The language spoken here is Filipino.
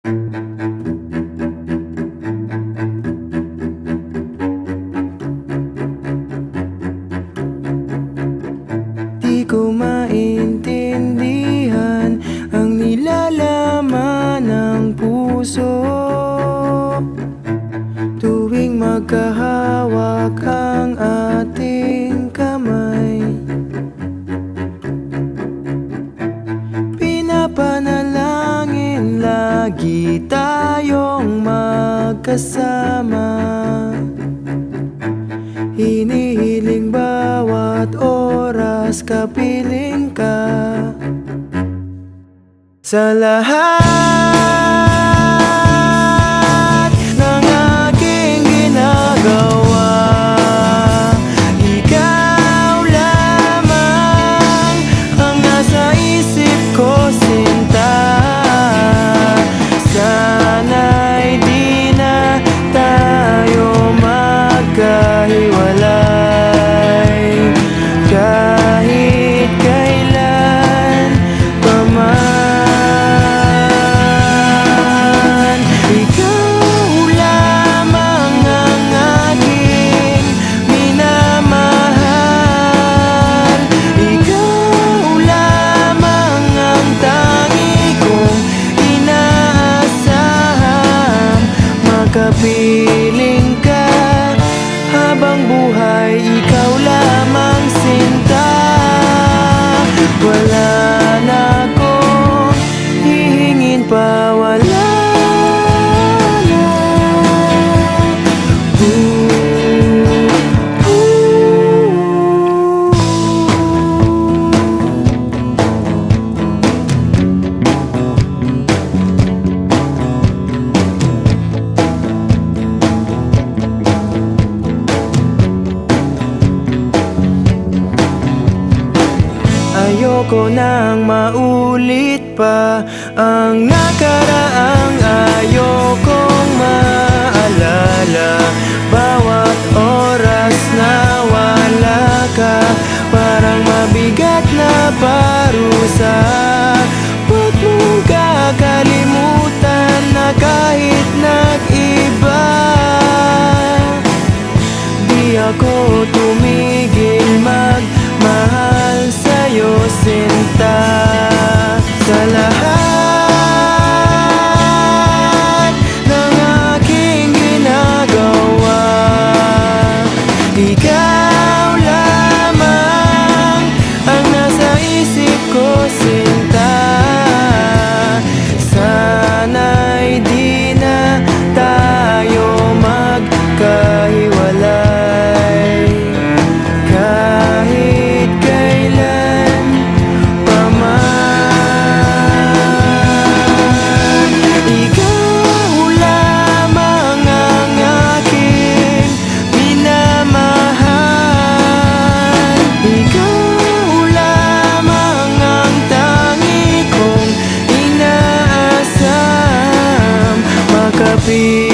Di ko maintindihan ang nilalaman ng puso tuwing magkahawak ang ating kamay. Pinapanalangin lagi tayong magkasama, hinihiling bawat oras kapiling ka. Sa lahat ng aking ginagawa, ikaw lamang ang nasa isip ko, sinta. Sana'y di na tayo magkahiwalay kahit kailan pa man. Ikaw lamang ang aking minamahal, ikaw lamang ang tangi kong inaasahan. Makapiling ka habang buhay, ikaw lamang, sinta. Wala na akong hihingin pa, wala na. Ayoko nang maulit pa ang nakaraang ayokong maalala. Bawat oras na wala ka, parang mabigat na parusa. Huwag mong kakalimutan na kahit nag-iba, di ako tumigil magmahal sa'yo, sinta. Sa lahat ng aking ginagawa, ikaw lamang ang nasa isip ko, sinta. Sana'y di na tayo magkahiwalay kahit kailan pa man. Ikaw lamang ang aking minamahal, ikaw lamang ang tangi kong inaasam. Makapiling